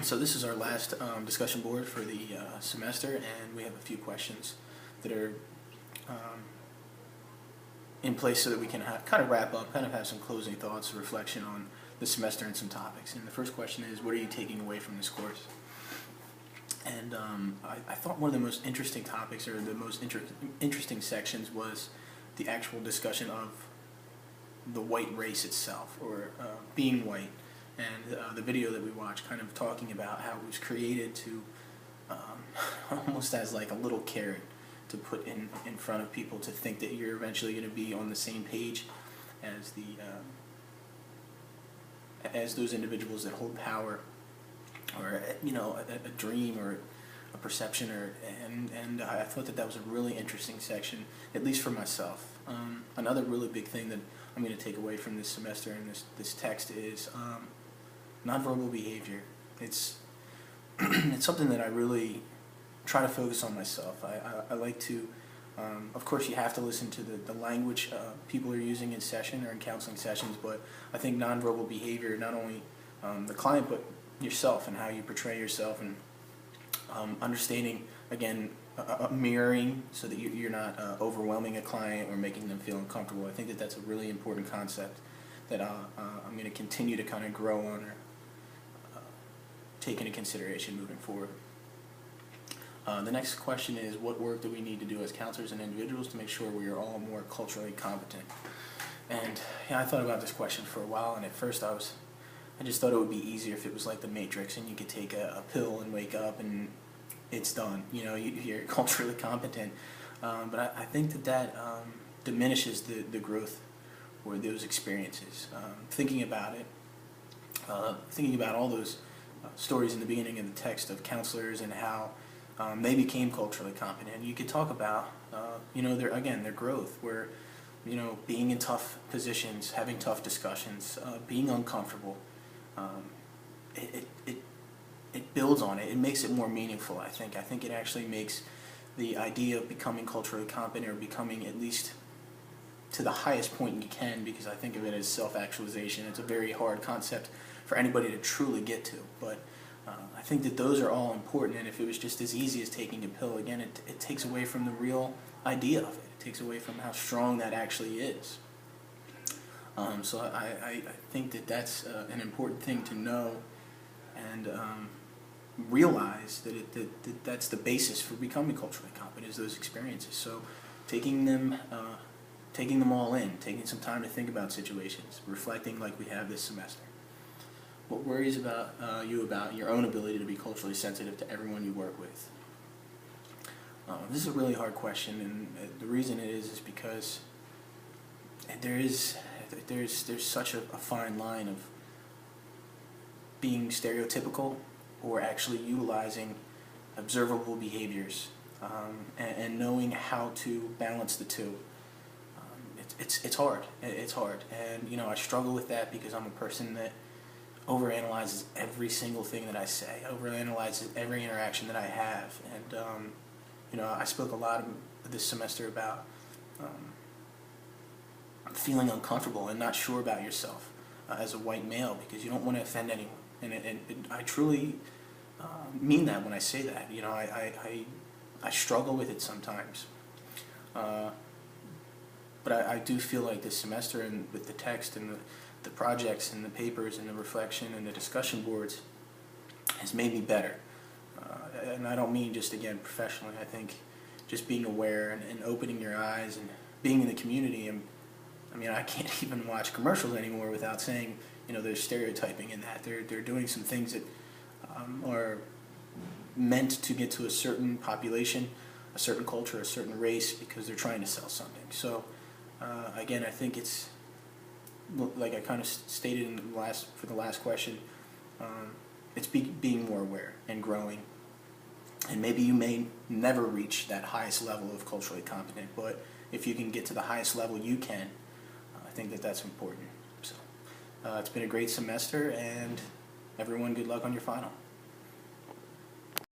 So this is our last discussion board for the semester, and we have a few questions that are in place so that we can kind of wrap up, kind of have some closing thoughts, reflection on the semester and some topics. And the first question is, what are you taking away from this course? And I thought one of the most interesting topics, or the most interesting sections, was the actual discussion of the white race itself, or being white. And the video that we watched kind of talking about how it was created to almost as like a little carrot to put in front of people to think that you're eventually going to be on the same page as the as those individuals that hold power, or a dream or a perception, and I thought that was a really interesting section, at least for myself. Another really big thing that I'm going to take away from this semester and this text is nonverbal behavior. It's it's something that I really try to focus on myself. I like to, of course you have to listen to the language people are using in session or in counseling sessions, but I think nonverbal behavior, not only the client but yourself and how you portray yourself, and understanding, again, mirroring so that you're not overwhelming a client or making them feel uncomfortable. I think that that's a really important concept that I'm going to continue to kind of grow on, or take into consideration moving forward. The next question is, what work do we need to do as counselors and individuals to make sure we are all more culturally competent? And I thought about this question for a while, and at first I just thought it would be easier if it was like the Matrix and you could take a pill and wake up and it's done. You're culturally competent. But I think that diminishes the growth or those experiences. Thinking about it, thinking about all those stories in the beginning of the text of counselors and how they became culturally competent. You could talk about, their growth, where, being in tough positions, having tough discussions, being uncomfortable. It builds on it. It makes it more meaningful, I think. I think it actually makes the idea of becoming culturally competent, or becoming at least to the highest point you can, because I think of it as self-actualization. It's a very hard concept for anybody to truly get to, but I think that those are all important, and if it was just as easy as taking a pill, again, it takes away from the real idea of it. It takes away from how strong that actually is. So I think that that's an important thing to know, and realize that that's the basis for becoming culturally competent, is those experiences. So taking them all in, taking some time to think about situations, reflecting like we have this semester. What worries you about your own ability to be culturally sensitive to everyone you work with? This is a really hard question, and the reason it is because there's such a fine line of being stereotypical or actually utilizing observable behaviors, and knowing how to balance the two. It's hard. It's hard, and I struggle with that because I'm a person that overanalyzes every single thing that I say, overanalyzes every interaction that I have, and I spoke a lot this semester about feeling uncomfortable and not sure about yourself as a white male, because you don't want to offend anyone, and I truly mean that when I say that. I struggle with it sometimes, but I do feel like this semester, and with the text and the projects and the papers and the reflection and the discussion boards, has made me better. And I don't mean just, again, professionally. I think just being aware and opening your eyes and being in the community. And I can't even watch commercials anymore without saying, there's stereotyping in that. They're doing some things that are meant to get to a certain population, a certain culture, a certain race, because they're trying to sell something. So again, I think it's, like I kind of stated for the last question, it's being more aware and growing. And maybe you may never reach that highest level of culturally competent, but if you can get to the highest level you can, I think that that's important. So it's been a great semester, and everyone, good luck on your final.